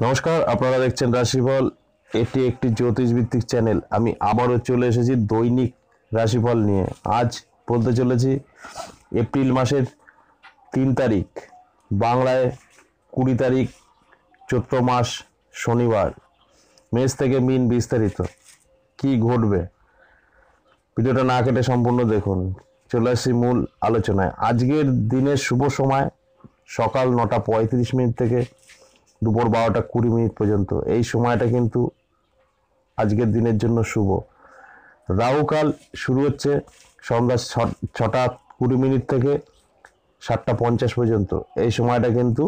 নমস্কার, আপনারা দেখছেন রাশিফল। এটি একটি জ্যোতিষ ভিত্তিক চ্যানেল। আমি আবারও চলে এসেছি দৈনিক রাশিফল নিয়ে। আজ বলতে চলেছি এপ্রিল মাসের 3 তারিখ, বাংলায় 20 তারিখ, চৈত্র মাস, শনিবার। মেষ থেকে মীন বিস্তারিত কি ঘটবে, ভিডিওটা না কেটে সম্পূর্ণ দেখুন। চলে আসছি মূল আলোচনায়। আজকের দিনের শুভ সময় সকাল 9টা 35 মিনিট থেকে দুপুর 12টা 20 মিনিট পর্যন্ত। এই সময়টা কিন্তু আজকের দিনের জন্য শুভ। রাহুকাল শুরু হচ্ছে সন্ধ্যা 6টা 20 মিনিট থেকে 7টা 50 পর্যন্ত। এই সময়টা কিন্তু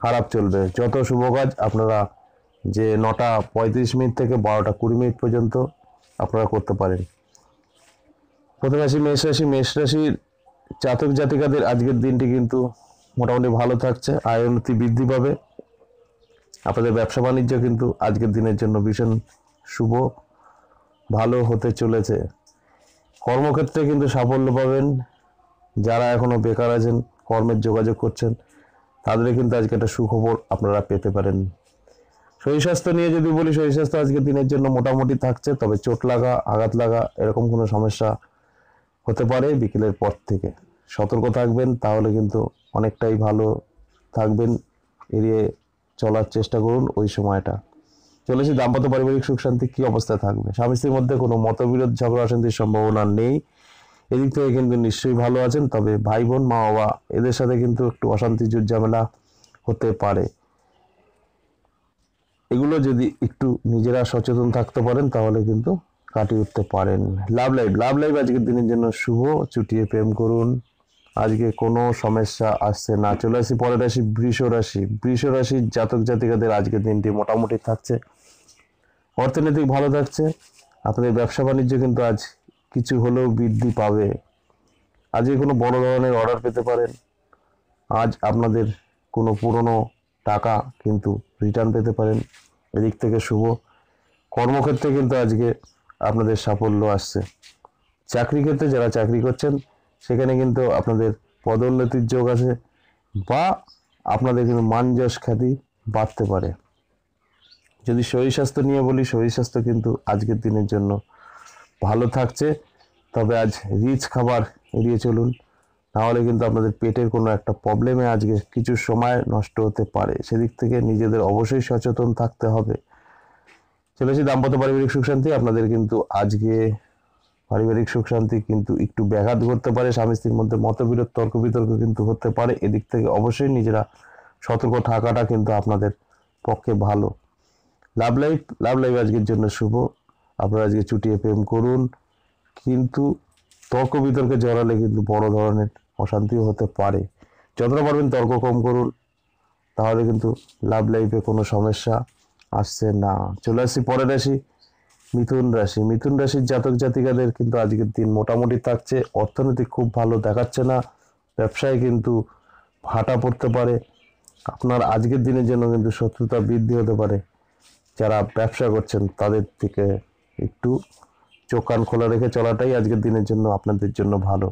খারাপ চলবে। যত শুভ কাজ আপনারা যে 9টা 35 মিনিট থেকে 12টা 20 মিনিট পর্যন্ত আপনারা করতে পারেন। প্রথম রাশি মেষ রাশি। মেষ রাশির জাতক জাতিকাদের আজকের দিনটি কিন্তু মোটামুটি ভালো থাকছে। আয় উন্নতি বৃদ্ধি পাবে। আপনাদের ব্যবসা বাণিজ্য কিন্তু আজকের দিনের জন্য ভীষণ শুভ, ভালো হতে চলেছে। কর্মক্ষেত্রে কিন্তু সাফল্য পাবেন। যারা এখনো বেকার আছেন, কর্মের যোগাযোগ করছেন, তাদের কিন্তু আজকে একটা সুখবর আপনারা পেতে পারেন। শরীর স্বাস্থ্য নিয়ে যদি বলি, শরীর স্বাস্থ্য আজকের দিনের জন্য মোটামুটি থাকছে, তবে চোট লাগা, আঘাত লাগা এরকম কোনো সমস্যা হতে পারে বিকেলের পর থেকে। সতর্ক থাকবেন, তাহলে কিন্তু অনেকটাই ভালো থাকবেন। এড়িয়ে চলার চেষ্টা করুন ওই সময়টা। চলেছি দাম্পত্য পারিবারিক সুখ শান্তি কি অবস্থায় থাকবে। স্বামী স্ত্রীর মধ্যে কোনো মতবিরোধ, ঝগড়া অশান্তির সম্ভাবনা নেই। এদিক থেকে কিন্তু নিশ্চয়ই ভালো আছেন। তবে ভাই বোন, মা বাবা এদের সাথে কিন্তু একটু অশান্তি ঝামেলা হতে পারে। এগুলো যদি একটু নিজেরা সচেতন থাকতে পারেন তাহলে কিন্তু কাটিয়ে উঠতে পারেন। লাভ লাইফ আজকের দিনের জন্য শুভ। চুটিয়ে প্রেম করুন, আজকে কোনো সমস্যা আসছে না। চলে আসি পরের রাশি বৃষ রাশি। বৃষ রাশির জাতক জাতিকাদের আজকের দিনটি মোটামুটি থাকছে। অর্থনৈতিক ভালো থাকছে। আপনাদের ব্যবসা বাণিজ্য কিন্তু আজ কিছু হলেও বৃদ্ধি পাবে। আজকে কোনো বড় ধরনের অর্ডার পেতে পারেন। আজ আপনাদের কোনো পুরনো টাকা কিন্তু রিটার্ন পেতে পারেন। এদিক থেকে শুভ। কর্মক্ষেত্রে কিন্তু আজকে আপনাদের সাফল্য আসছে। চাকরি ক্ষেত্রে যারা চাকরি করছেন, সেখানে কিন্তু আপনাদের পদোন্নতির যোগ আছে, বা আপনাদের কিন্তু মান যশ খ্যাতি বাড়তে পারে। যদি শরীর স্বাস্থ্য নিয়ে বলি, শরীর স্বাস্থ্য কিন্তু আজকের দিনের জন্য ভালো থাকছে। তবে আজ রিচ খাবার এড়িয়ে চলুন, নাহলে কিন্তু আপনাদের পেটের কোনো একটা প্রবলেমে আজকে কিছু সময় নষ্ট হতে পারে। সেদিক থেকে নিজেদের অবশ্যই সচেতন থাকতে হবে। চলেছি দাম্পত্য পারিবারিক সুখ শান্তি। আপনাদের কিন্তু আজকে পারিবারিক সুখ শান্তি কিন্তু একটু ব্যাঘাত ঘটতে পারে। স্বামী স্ত্রীর মধ্যে মতবিরোধ, তর্ক বিতর্ক কিন্তু হতে পারে। এদিক থেকে অবশ্যই নিজেরা সতর্ক থাকাটা কিন্তু আপনাদের পক্ষে ভালো। লাভ লাইফ আজকের জন্য শুভ। আপনারা আজকে চুটিয়ে প্রেম করুন, কিন্তু তর্ক বিতর্কে জড়ালে কিন্তু বড় ধরনের অশান্তিও হতে পারে। যতটা পারবেন তর্ক কম করুন, তাহলে কিন্তু লাভ লাইফে কোনো সমস্যা আসছে না। চলে আসছি পরের রাশি মিথুন রাশি। মিথুন রাশির জাতক জাতিকাদের কিন্তু আজকের দিন মোটামুটি থাকছে। অর্থনৈতিক খুব ভালো দেখাচ্ছে না। ব্যবসায় কিন্তু ভাটা পড়তে পারে। আপনার আজকের দিনের জন্য কিন্তু শত্রুতা বৃদ্ধি হতে পারে। যারা ব্যবসা করছেন তাদের থেকে একটু চোখ কান খোলা রেখে চলাটাই আজকের দিনের জন্য আপনাদের জন্য ভালো।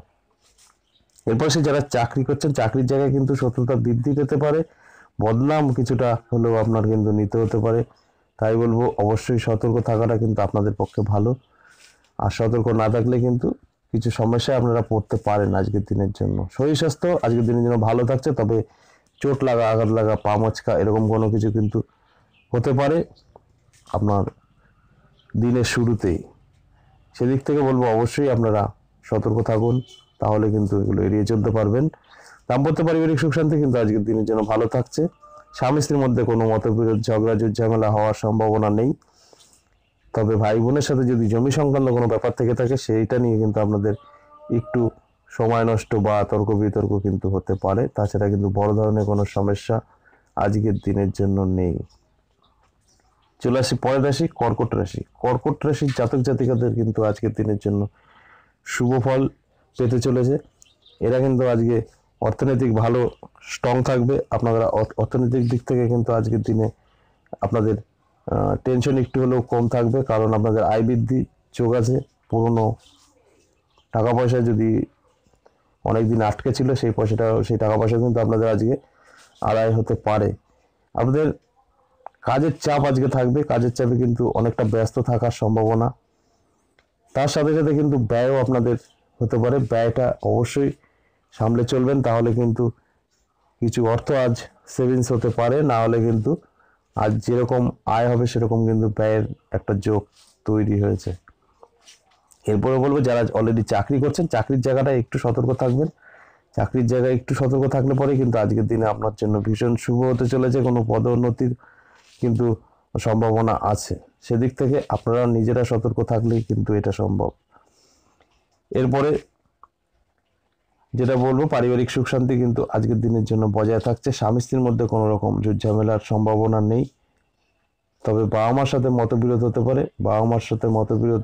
এরপর সে যারা চাকরি করছেন, চাকরির জায়গায় কিন্তু শত্রুতা বৃদ্ধি পেতে পারে। বদনাম কিছুটা হলেও আপনার কিন্তু নিতে হতে পারে। তাই বলবো অবশ্যই সতর্ক থাকাটা কিন্তু আপনাদের পক্ষে ভালো। আর সতর্ক না থাকলে কিন্তু কিছু সমস্যায় আপনারা পড়তে পারেন আজকের দিনের জন্য। শরীর স্বাস্থ্য আজকের দিনের জন্য ভালো থাকছে, তবে চোট লাগা, আঘাত লাগা, পা মচকা এরকম কোনো কিছু কিন্তু হতে পারে আপনার দিনের শুরুতেই। সেদিক থেকে বলবো অবশ্যই আপনারা সতর্ক থাকুন, তাহলে কিন্তু এগুলো এড়িয়ে চলতে পারবেন। দাম্পত্য পারিবারিক সুখ শান্তি কিন্তু আজকের দিনের জন্য ভালো থাকছে। স্বামী স্ত্রীর মধ্যে কোনো মতবিরোধ, ঝগড়া ঝামেলা হওয়ার সম্ভাবনা নেই। তবে ভাই বোনের সাথে যদি জমি সংক্রান্ত কোনো ব্যাপার থেকে থাকে, সেইটা নিয়ে কিন্তু আপনাদের একটু সময় নষ্ট বা তর্ক বিতর্ক কিন্তু হতে পারে। তাছাড়া কিন্তু বড় ধরনের কোনো সমস্যা আজকের দিনের জন্য নেই। চলে আসি পরের রাশি কর্কট রাশি। কর্কট রাশির জাতক জাতিকাদের কিন্তু আজকের দিনের জন্য শুভ ফল পেতে চলেছে। এরা কিন্তু আজকে অর্থনৈতিক ভালো স্ট্রং থাকবে। আপনারা অর্থনৈতিক দিক থেকে কিন্তু আজকের দিনে আপনাদের টেনশন একটু হলেও কম থাকবে, কারণ আপনাদের আয় বৃদ্ধি যোগ আছে। পুরনো টাকা পয়সা যদি অনেকদিন আটকে ছিল, সেই টাকা পয়সা কিন্তু আপনাদের আজকে আদায় হতে পারে। আপনাদের কাজের চাপ আজকে থাকবে, কাজের চাপে কিন্তু অনেকটা ব্যস্ত থাকার সম্ভাবনা। তার সাথে সাথে কিন্তু ব্যয়ও আপনাদের হতে পারে, ব্যয়টা অবশ্যই সামলে চলবেন, তাহলে কিন্তু কিছু অর্থ আজ সেভিংস হতে পারে, না হলে কিন্তু আজ যেরকম আয় হবে সেরকম কিন্তু ব্যয়ের একটা যোগ তৈরি হয়েছে। এরপরে বলবো যারা অলরেডি চাকরি করছেন, চাকরির জায়গাটা একটু সতর্ক থাকবেন। চাকরির জায়গায় একটু সতর্ক থাকলে পরে কিন্তু আজকের দিনে আপনার জন্য ভীষণ শুভ হতে চলেছে, কোনো পদোন্নতির কিন্তু সম্ভাবনা আছে। সেদিক থেকে আপনারা নিজেরা সতর্ক থাকলেই কিন্তু এটা সম্ভব। এরপরে যেটা বলবো, পারিবারিক সুখ শান্তি কিন্তু আজকের দিনের জন্য বজায় থাকছে। স্বামী স্ত্রীর মধ্যে কোনো রকম ঝামেলার সম্ভাবনা নেই, তবে বাবা মার সাথে মতবিরোধ হতে পারে। বাবা মার সাথে মতবিরোধ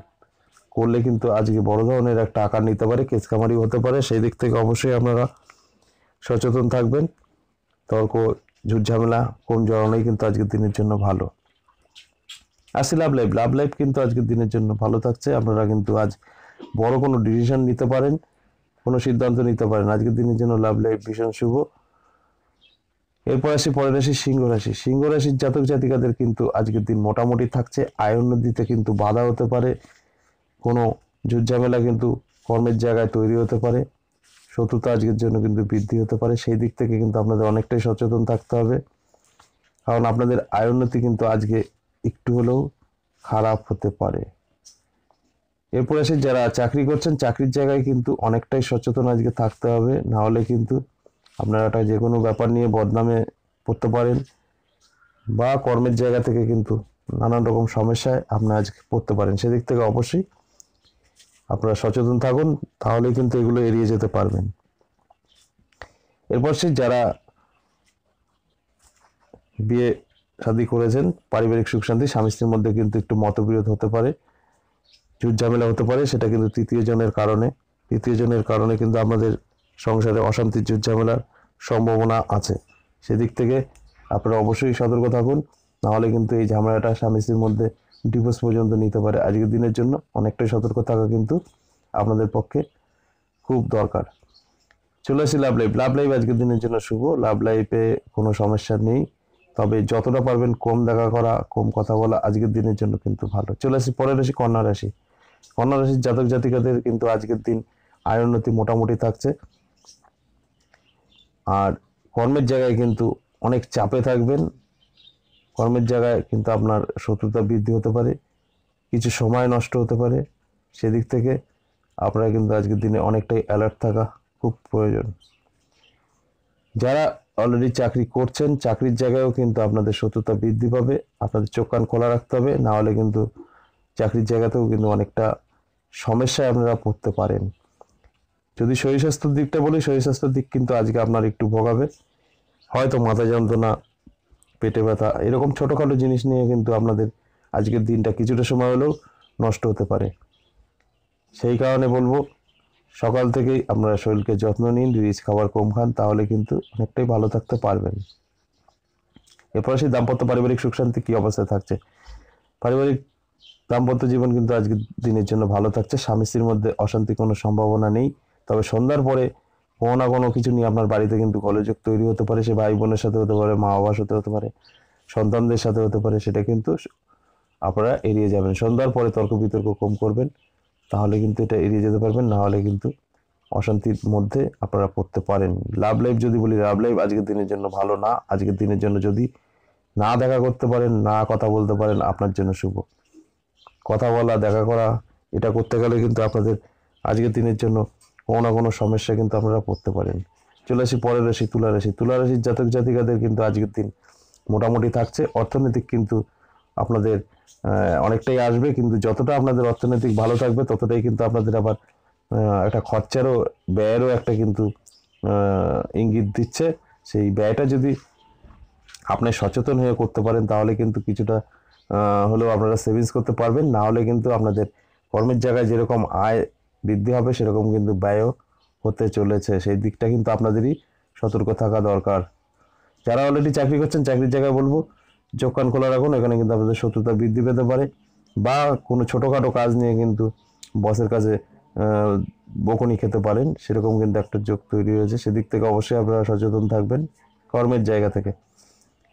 করলে কিন্তু আজকে বড় ধরনের একটা আকার নিতে পারে, কেসকামারি হতে পারে। সেই দিক থেকে অবশ্যই আপনারা সচেতন থাকবেন। তর্ক ঝামেলা কোন জড়ানোই কিন্তু আজকের দিনের জন্য ভালো। আসি লাভ লাইফ। লাভ লাইফ কিন্তু আজকের দিনের জন্য ভালো থাকছে। আপনারা কিন্তু আজ বড় কোনো ডিসিশন নিতে পারেন, কোনো সিদ্ধান্ত নিতে পারেন। আজকের দিনের জন্য লাভ লাইফ ভীষণ শুভ। এরপর আসি পরের রাশি সিংহ রাশি। সিংহ রাশির জাতক জাতিকাদের কিন্তু আজকের দিন মোটামুটি থাকছে। আয় উন্নতিতে কিন্তু বাধা হতে পারে, কোনো ঝামেলা কিন্তু কর্মের জায়গায় তৈরি হতে পারে, শত্রুতা আজকের জন্য কিন্তু বৃদ্ধি হতে পারে। সেই দিক থেকে কিন্তু আপনাদের অনেকটাই সচেতন থাকতে হবে, কারণ আপনাদের আয় উন্নতি কিন্তু আজকে একটু হলেও খারাপ হতে পারে। এরপর আসে যারা চাকরি করছেন, চাকরির জায়গায় কিন্তু অনেকটাই সচেতন আজকে থাকতে হবে, না হলে কিন্তু আপনারা একটা যে কোনো ব্যাপার নিয়ে বদনামে পড়তে পারেন, বা কর্মের জায়গা থেকে কিন্তু নানান রকম সমস্যায় আপনারা আজকে পড়তে পারেন। সেদিক থেকে অবশ্যই আপনারা সচেতন থাকুন, তাহলে কিন্তু এগুলো এড়িয়ে যেতে পারবেন। এরপর সে যারা বিয়ে শাদী করেছেন, পারিবারিক সুখ শান্তি, স্বামী স্ত্রীর মধ্যে কিন্তু একটু মতবিরোধ হতে পারে, ঝামেলা হতে পারে। সেটা কিন্তু তৃতীয় জনের কারণে কিন্তু আপনাদের সংসারে অশান্তির ঝামেলার সম্ভাবনা আছে। সেদিক থেকে আপনারা অবশ্যই সতর্ক থাকুন, নাহলে কিন্তু এই ঝামেলাটা স্বামী স্ত্রীর মধ্যে ডিভোর্স পর্যন্ত নিতে পারে। আজকের দিনের জন্য অনেকটাই সতর্ক থাকা কিন্তু আপনাদের পক্ষে খুব দরকার। চলে আসি লাভ লাইফ। লাভ লাইফ আজকের দিনের জন্য শুভ। লাভ লাইফে কোনো সমস্যা নেই, তবে যতটা পারবেন কম দেখা করা, কম কথা বলা আজকের দিনের জন্য কিন্তু ভালো। চলে আসি পরের রাশি কন্যা রাশি। কন্যা রাশির জাতক জাতিকাদের কিন্তু আজকের দিন আয় উন্নতি মোটামুটি থাকছে, আর কর্মের জায়গায় কিন্তু অনেক চাপে থাকবেন। কর্মের জায়গায় কিন্তু আপনার শত্রুতা বৃদ্ধি হতে পারে, কিছু সময় নষ্ট হতে পারে। সেদিক থেকে আপনারা কিন্তু আজকের দিনে অনেকটাই অ্যালার্ট থাকা খুব প্রয়োজন। যারা অলরেডি চাকরি করছেন, চাকরির জায়গায়ও কিন্তু আপনাদের শত্রুতা বৃদ্ধি পাবে, আপনাদের চোখ কান খোলা রাখতে হবে, না হলে কিন্তু চাকরির জায়গাতেও কিন্তু অনেকটা সমস্যায় আপনারা পড়তে পারেন। যদি শরীর স্বাস্থ্যের দিকটা বলি, শরীর স্বাস্থ্যের দিক কিন্তু আজকে আপনার একটু ভোগাবে, হয়তো মাথা যন্ত্রণা, পেটে ব্যথা, এরকম ছোটোখাটো জিনিস নিয়ে কিন্তু আপনাদের আজকের দিনটা কিছুটা সময় হলেও নষ্ট হতে পারে। সেই কারণে বলবো সকাল থেকেই আপনারা শরীরকে যত্ন নিন, রিচ খাবার কম খান, তাহলে কিন্তু অনেকটাই ভালো থাকতে পারবেন। এরপর সেই দাম্পত্য পারিবারিক সুখ শান্তি কী অবস্থায় থাকছে। পারিবারিক দাম্পত্য জীবন কিন্তু আজকের দিনের জন্য ভালো থাকছে। স্বামী স্ত্রীর মধ্যে অশান্তি কোনো সম্ভাবনা নেই, তবে সন্ধ্যার পরে কোনো না কোনো কিছু নিয়ে আপনার বাড়িতে কিন্তু গোলযোগ তৈরি হতে পারে। সে ভাই বোনের সাথে হতে পারে, মা বাবার সাথে হতে পারে, সন্তানদের সাথে হতে পারে। সেটা কিন্তু আপনারা এড়িয়ে যাবেন। সন্ধ্যার পরে তর্ক বিতর্ক কম করবেন, তাহলে কিন্তু এটা এড়িয়ে যেতে পারবেন, না হলে কিন্তু অশান্তির মধ্যে আপনারা পড়তে পারেন। লাভ লাইফ যদি বলি, লাভ লাইফ আজকের দিনের জন্য ভালো না। আজকের দিনের জন্য যদি না দেখা করতে পারেন, না কথা বলতে পারেন, আপনার জন্য শুভ। কথা বলা, দেখা করা, এটা করতে গেলে কিন্তু আপনাদের আজকের দিনের জন্য কোনো না কোনো সমস্যা কিন্তু আপনারা পড়তে পারেন। চলে আসি পরের রাশি তুলা রাশি। তুলা রাশির জাতক জাতিকাদের কিন্তু আজকের দিন মোটামুটি থাকছে। অর্থনৈতিক কিন্তু আপনাদের অনেকটাই আসবে, কিন্তু যতটা আপনাদের অর্থনৈতিক ভালো থাকবে ততটাই কিন্তু আপনাদের আবার একটা খরচারও, ব্যয়েরও একটা কিন্তু ইঙ্গিত দিচ্ছে। সেই ব্যয়টা যদি আপনি সচেতন হয়ে করতে পারেন, তাহলে কিন্তু কিছুটা হলেও আপনারা সেভিংস করতে পারবেন, না হলে কিন্তু আপনাদের কর্মের জায়গায় যেরকম আয় বৃদ্ধি হবে সেরকম কিন্তু ব্যয়ও হতে চলেছে। সেই দিকটা কিন্তু আপনাদেরই সতর্ক থাকা দরকার। যারা অলরেডি চাকরি করছেন, চাকরির জায়গায় বলবো চোখ কান খোলা রাখুন, এখানে কিন্তু আপনাদের শত্রুতা বৃদ্ধি পেতে পারে, বা কোনো ছোটোখাটো কাজ নিয়ে কিন্তু বসের কাছে বকুনি খেতে পারেন, সেরকম কিন্তু একটা যোগ তৈরি হয়েছে। সেদিক থেকে অবশ্যই আপনারা সচেতন থাকবেন কর্মের জায়গা থেকে।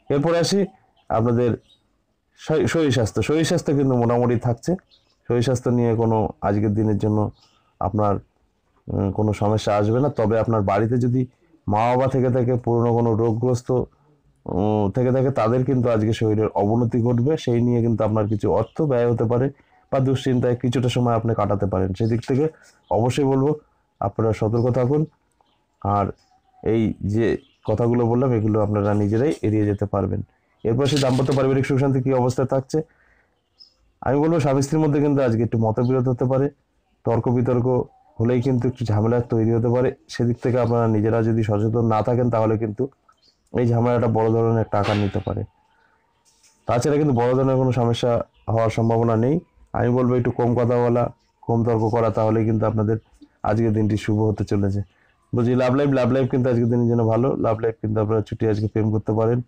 এরপরে আসি আপনাদের শরীর স্বাস্থ্য কিন্তু মোটামুটি থাকছে। শরীর স্বাস্থ্য নিয়ে কোনো আজকের দিনের জন্য আপনার কোনো সমস্যা আসবে না। তবে আপনার বাড়িতে যদি মা বাবা থেকে থাকে, পুরনো কোনো রোগগ্রস্ত থেকে থাকে, তাদের কিন্তু আজকে শরীরের অবনতি ঘটবে। সেই নিয়ে কিন্তু আপনার কিছু অর্থ ব্যয় হতে পারে বা দুশ্চিন্তায় কিছুটা সময় আপনি কাটাতে পারেন। সেদিক থেকে অবশ্যই বলবো আপনারা সতর্ক থাকুন। আর এই যে কথাগুলো বললাম এগুলো আপনারা নিজেরাই এড়িয়ে যেতে পারবেন। এরপর সে দাম্পত্য পারিবারিক সুখ শান্তি কী অবস্থায় থাকছে, আমি বলবো স্বামী স্ত্রীর মধ্যে কিন্তু আজকে একটু মতবিরোধ হতে পারে। তর্ক বিতর্ক হলেই কিন্তু একটু ঝামেলা তৈরি হতে পারে। সেদিক থেকে আপনারা নিজেরা যদি সচেতন না থাকেন তাহলে কিন্তু এই ঝামেলাটা বড় ধরনের একটা আকার নিতে পারে। তাছাড়া কিন্তু বড় ধরনের কোনো সমস্যা হওয়ার সম্ভাবনা নেই। আমি বলবো একটু কম কথা বলা, কম তর্ক করা, তাহলে কিন্তু আপনাদের আজকের দিনটি শুভ হতে চলেছে। বলছি লাভ লাইফ কিন্তু আজকের দিনের জন্য ভালো। লাভ লাইফ কিন্তু আপনারা ছুটি আজকে প্রেম করতে পারেন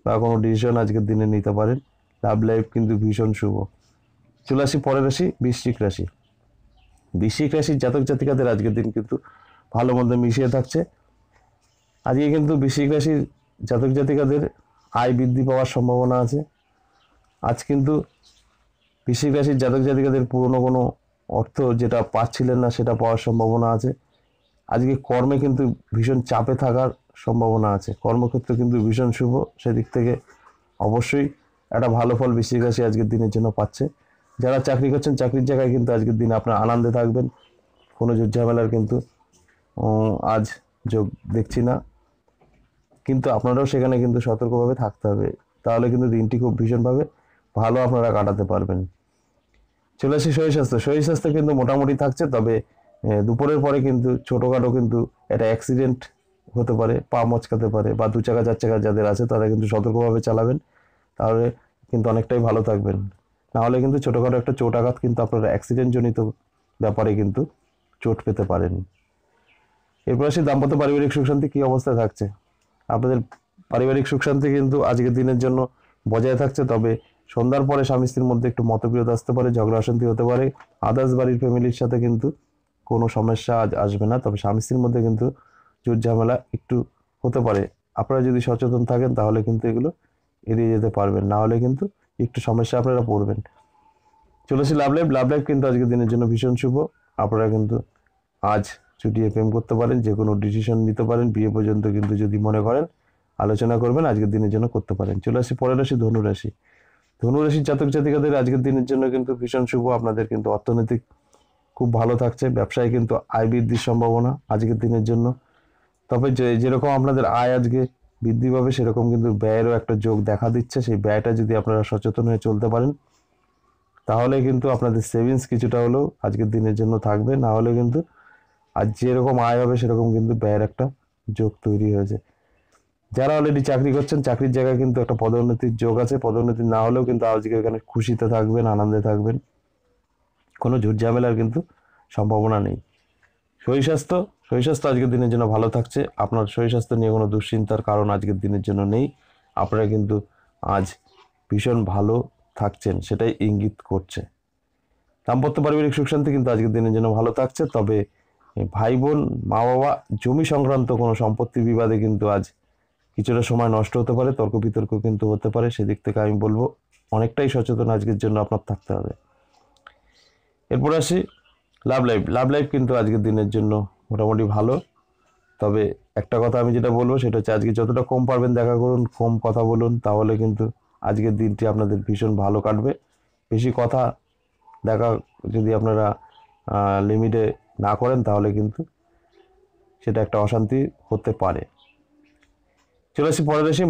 বা কোনো ডিসিশন আজকের দিনে নিতে পারেন। লাভ লাইফ কিন্তু ভীষণ শুভ। চলে আসি পরের রাশি, বৃশ্চিক রাশি। বৃশ্চিক রাশির জাতক জাতিকাদের আজকের দিন কিন্তু ভালো মন্দ মিশিয়ে থাকছে। আজকে কিন্তু বৃশ্চিক রাশির জাতক জাতিকাদের আয় বৃদ্ধি পাওয়ার সম্ভাবনা আছে। আজ কিন্তু বৃশ্চিক রাশির জাতক জাতিকাদের পুরনো কোনো অর্থ যেটা পাচ্ছিলেন না সেটা পাওয়ার সম্ভাবনা আছে। আজকে কর্মে কিন্তু ভীষণ চাপে থাকার সম্ভাবনা আছে। কর্মক্ষেত্র কিন্তু ভীষণ শুভ। সেদিক থেকে অবশ্যই একটা ভালো ফল বৃশ্চিক রাশি আজকের দিনের জন্য পাচ্ছে। যারা চাকরি করছেন চাকরির জায়গায় কিন্তু আজকের দিন আপনার আনন্দে থাকবেন। কোনো ঝামেলার কিন্তু আজ যোগ দেখছি না, কিন্তু আপনারাও সেখানে কিন্তু সতর্কভাবে থাকতে হবে, তাহলে কিন্তু দিনটি খুব ভীষণভাবে ভালো আপনারা কাটাতে পারবেন। চলে আসি শরীর স্বাস্থ্য কিন্তু মোটামুটি থাকছে। তবে দুপুরের পরে কিন্তু ছোটোখাটো কিন্তু একটা অ্যাক্সিডেন্ট হতে পারে, পা মচকাতে পারে, বা 2 চাকা 4 চাকা যাদের আছে তারা কিন্তু সতর্কভাবে চালাবেন, তাহলে কিন্তু অনেকটাই ভালো থাকবেন। নাহলে কিন্তু ছোটোখাটো একটা চোট আঘাত কিন্তু আপনারা অ্যাক্সিডেন্টজনিত ব্যাপারে কিন্তু চোট পেতে পারেন। এরপর আসি দাম্পত্য পারিবারিক সুখ শান্তি কী অবস্থায় থাকছে। আপনাদের পারিবারিক সুখ শান্তি কিন্তু আজকের দিনের জন্য বজায় থাকছে। তবে সন্ধ্যার পরে স্বামী স্ত্রীর মধ্যে একটু মতবিরোধ আসতে পারে, ঝগড়া অশান্তি হতে পারে। আদার্স বাড়ির ফ্যামিলির সাথে কিন্তু কোনো সমস্যা আজ আসবে না। তবে স্বামী স্ত্রীর মধ্যে কিন্তু জোর ঝামেলা একটু হতে পারে। আপনারা যদি সচেতন থাকেন তাহলে কিন্তু এগুলো এড়িয়ে যেতে পারবেন, না হলে কিন্তু একটু সমস্যা আপনারা পড়বেন। চলেছি লাভ লাইফ কিন্তু আজকের দিনের জন্য ভীষণ শুভ। আপনারা কিন্তু আজ ছুটিয়ে প্রেম করতে পারেন, যে কোনো ডিসিশন নিতে পারেন, বিয়ে পর্যন্ত কিন্তু যদি মনে করেন আলোচনা করবেন আজকের দিনের জন্য করতে পারেন। চলে আসি পরের রাশি ধনুরাশি। ধনুরাশির জাতক জাতিকাদের আজকের দিনের জন্য কিন্তু ভীষণ শুভ। আপনাদের কিন্তু অর্থনৈতিক খুব ভালো থাকছে। ব্যবসায় কিন্তু আয় বৃদ্ধির সম্ভাবনা আজকের দিনের জন্য। তবে যেরকম আপনাদের আয় আজকে বৃদ্ধি পাবে সেরকম কিন্তু ব্যয়েরও একটা যোগ দেখা দিচ্ছে। সেই ব্যয়টা যদি আপনারা সচেতন হয়ে চলতে পারেন তাহলে কিন্তু আপনাদের সেভিংস কিছুটা হলেও আজকের দিনের জন্য থাকবে। না হলে কিন্তু আর যেরকম আয় হবে সেরকম কিন্তু ব্যয়ের একটা যোগ তৈরি হয়েছে। যারা অলরেডি চাকরি করছেন চাকরির জায়গায় কিন্তু একটা পদোন্নতির যোগ আছে। পদোন্নতি না হলেও কিন্তু আজকে এখানে খুশিতে থাকবেন, আনন্দে থাকবেন, কোনো ঝুট ঝামেলার কিন্তু সম্ভাবনা নেই। শরীর স্বাস্থ্য আজকের দিনের জন্য ভালো থাকছে। আপনার শরীর স্বাস্থ্য নিয়ে কোনো দুশ্চিন্তার কারণ আজকের দিনের জন্য নেই। আপনারা কিন্তু আজ ভীষণ ভালো থাকছেন, সেটাই ইঙ্গিত করছে। দাম্পত্য পারিবারিক সুখ শান্তি কিন্তু আজকের দিনের জন্য ভালো থাকছে। তবে ভাই বোন, মা বাবা, জমি সংক্রান্ত কোনো সম্পত্তি বিবাদে কিন্তু আজ কিছুটা সময় নষ্ট হতে পারে, তর্ক বিতর্ক কিন্তু হতে পারে। সেদিক থেকে আমি বলবো অনেকটাই সচেতন আজকের জন্য আপনার থাকতে হবে। এরপর আসি লাভ লাইফ কিন্তু আজকের দিনের জন্য মোটামুটি ভালো। তবে একটা কথা আমি যেটা বলবো সেটা হচ্ছে আজকে যতটা কম পারবেন দেখা করুন, কম কথা বলুন, তাহলে কিন্তু আজকের দিনটি আপনাদের ভীষণ ভালো কাটবে। বেশি কথা দেখা যদি আপনারা লিমিটে না করেন তাহলে কিন্তু সেটা একটা অশান্তি হতে পারে। চলে আসি পরের রাশি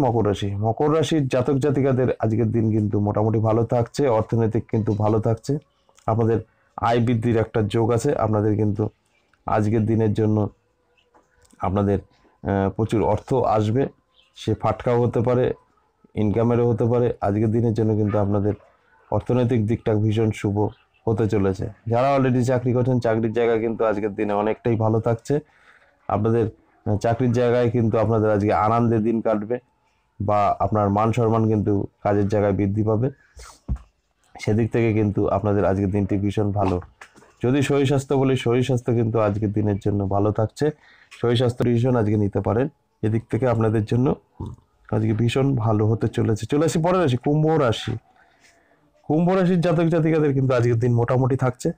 মকর রাশির জাতক জাতিকাদের আজকের দিন কিন্তু মোটামুটি ভালো থাকছে। অর্থনৈতিক কিন্তু ভালো থাকছে। আপনাদের আয় বৃদ্ধির একটা যোগ আছে। আপনাদের কিন্তু আজকের দিনের জন্য আপনাদের প্রচুর অর্থ আসবে। সে ফাটকাও হতে পারে, ইনকামেরও হতে পারে। আজকের দিনের জন্য কিন্তু আপনাদের অর্থনৈতিক দিকটা ভীষণ শুভ হতে চলেছে। যারা অলরেডি চাকরি করছেন চাকরির জায়গা কিন্তু আজকের দিনে অনেকটাই ভালো থাকছে। আপনাদের চাকরির জায়গায় কিন্তু আপনাদের আজকে আনন্দের দিন কাটবে, বা আপনার মান সম্মান কিন্তু কাজের জায়গায় বৃদ্ধি পাবে। সেদিক থেকে কিন্তু আপনাদের আজকের দিনটি ভীষণ ভালো। যদি শরীর স্বাস্থ্য বলি, শরীর স্বাস্থ্য কিন্তু আজকের দিনের জন্য ভালো থাকছে। শরীর স্বাস্থ্য ডিসিশন আজকে নিতে পারেন, এদিক থেকে আপনাদের জন্য আজকে ভীষণ ভালো হতে চলেছে। চলে আসি পরের রাশি, কুম্ভ রাশি। কুম্ভ রাশির জাতক জাতিকাদের কিন্তু আজকের দিন মোটামুটি থাকছে,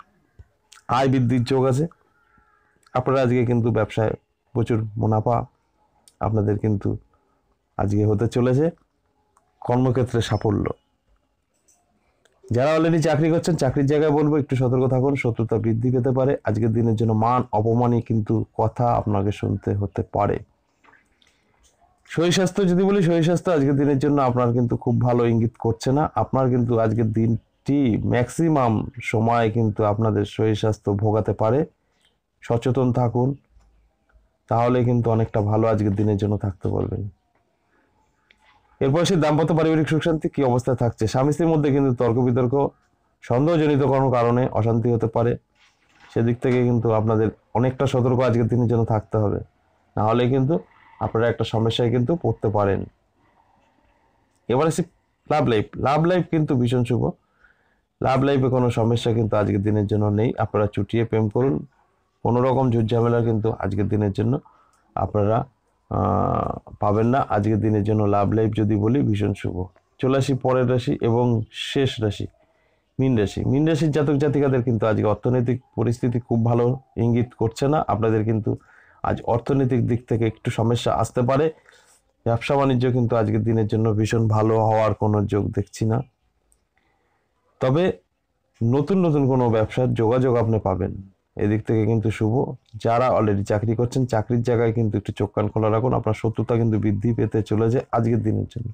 আয় বৃদ্ধির যোগ আছে। আপনারা আজকে কিন্তু ব্যবসায় প্রচুর মুনাফা আপনাদের কিন্তু আজকে হতে চলেছে, কর্মক্ষেত্রে সাফল্য। যারা অলরেডি চাকরি করছেন চাকরির জায়গায় বলবো একটু সতর্ক থাকুন, শত্রুতা বৃদ্ধি পেতে পারে। আজকের দিনের জন্য মান অপমানই কিন্তু কথা আপনাকে শুনতে হতে পারে। শরীর স্বাস্থ্য যদি বলি, শরীর স্বাস্থ্য আজকের দিনের জন্য আপনার কিন্তু খুব ভালো ইঙ্গিত করছে না। আপনার কিন্তু আজকের দিনটি ম্যাক্সিমাম সময় কিন্তু আপনাদের শরীর স্বাস্থ্য ভোগাতে পারে। সচেতন থাকুন, তাহলে কিন্তু অনেকটা ভালো আজকের দিনের জন্য থাকতে পারবেন। এরপর সে দাম্পত্য পারিবারিক সুখ শান্তি কি অবস্থায় থাকছে? স্বামী স্ত্রীর মধ্যে কিন্তু তর্ক বিতর্ক, সন্দেহজনিত কোনো কারণে অশান্তি হতে পারে। সেদিক থেকে কিন্তু আপনাদের অনেকটা সতর্ক আজকের দিনের জন্য থাকতে হবে, না হলে কিন্তু আপনারা একটা সমস্যায় কিন্তু পড়তে পারেন। এবার আসি লাভ লাইফ। লাভ লাইফ কিন্তু ভীষণ শুভ। লাভ লাইফে কোনো সমস্যা কিন্তু আজকের দিনের জন্য নেই। আপনারা চুটিয়ে প্রেম করুন, কোনো রকম ঝুট ঝামেলা কিন্তু আজকের দিনের জন্য আপনারা পাবেন না। আজকের দিনের জন্য লাভ লাইফ যদি বলি ভীষণ শুভ। চলে আসি পরের রাশি এবং শেষ রাশি, মীন রাশি। মীন রাশির জাতক জাতিকাদের কিন্তু আজকে অর্থনৈতিক পরিস্থিতি খুব ভালো ইঙ্গিত করছে না। আপনাদের কিন্তু আজ অর্থনৈতিক দিক থেকে একটু সমস্যা আসতে পারে। ব্যবসা বাণিজ্য কিন্তু আজকের দিনের জন্য ভীষণ ভালো হওয়ার কোনো যোগ দেখছি না, তবে নতুন নতুন কোনো ব্যবসার যোগাযোগ আপনি পাবেন, এদিক থেকে কিন্তু শুভ। যারা অলরেডি চাকরি করছেন চাকরির জায়গায় কিন্তু একটু চোখ কান খোলা রাখুন, আপনার শত্রুতা কিন্তু বৃদ্ধি পেতে চলেছে আজকের দিনের জন্য।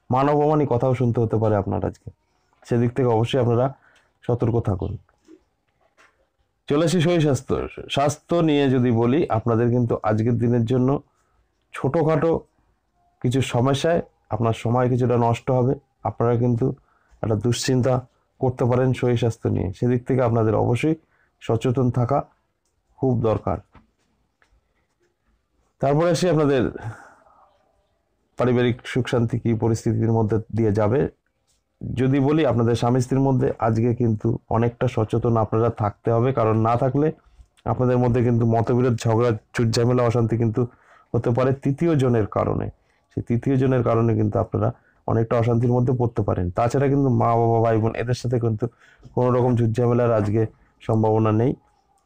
মানব অপমানী কথাও শুনতে হতে পারে আপনার আজকে, সেদিক থেকে অবশ্যই আপনারা সতর্ক থাকুন। চলে আসি শরীর স্বাস্থ্য। স্বাস্থ্য নিয়ে যদি বলি, আপনাদের কিন্তু আজকের দিনের জন্য ছোটোখাটো কিছু সমস্যায় আপনার সময় কিছুটা নষ্ট হবে। আপনারা কিন্তু একটা দুশ্চিন্তা করতে পারেন শরীর স্বাস্থ্য নিয়ে, সেদিক থেকে আপনাদের অবশ্যই সচেতন থাকা খুব দরকার। তারপরে আসি আপনাদের পারিবারিক সুখ শান্তি কি পরিস্থিতির মধ্যে দিয়ে যাবে যদি বলি, আপনাদের স্বামী স্ত্রীর মধ্যে আজকে কিন্তু অনেকটা সচেতন আপনারা থাকতে হবে, কারণ না থাকলে আপনাদের মধ্যে কিন্তু মতবিরোধ, ঝগড়া, চুট ঝামেলা, অশান্তি কিন্তু হতে পারে তৃতীয় জনের কারণে। সেই তৃতীয় জনের কারণে কিন্তু আপনারা অনেকটা অশান্তির মধ্যে পড়তে পারেন। তাছাড়া কিন্তু মা বাবা, ভাই বোন এদের সাথে কিন্তু কোনো রকম ঝুট ঝামেলার আজকে সম্ভাবনা নেই।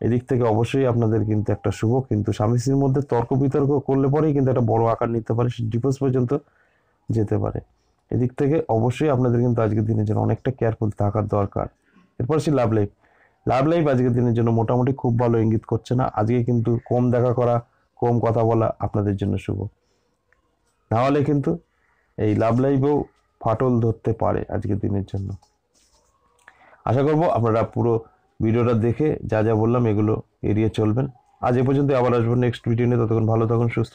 এদিক থেকে অবশ্যই আপনাদের কিন্তু একটা শুভ। কিন্তু স্বামী স্ত্রীর মধ্যে তর্ক বিতর্ক করলে পরেই কিন্তু একটা বড় আকার নিতে পারে, ডিভোর্স পর্যন্ত যেতে পারে। এদিক থেকে অবশ্যই আপনাদের কিন্তু আজকের দিনের জন্য অনেকটা কেয়ারফুল থাকার দরকার। এরপর সে লাভ লাইফ। লাভ লাইফ আজকের দিনের জন্য মোটামুটি খুব ভালো ইঙ্গিত করছে না। আজকে কিন্তু কম দেখা করা, কম কথা বলা আপনাদের জন্য শুভ, না হলে কিন্তু এই লাভ লাইফেও ফাটল ধরতে পারে আজকের দিনের জন্য। আশা করব আপনারা পুরো ভিডিওটা দেখে যা যা বললাম এগুলো এড়িয়ে চলবেন। আজ এ পর্যন্ত, আবার আসবো নেক্সট ভিডিও নিয়ে। ততক্ষণ ভালো থাকুন, সুস্থ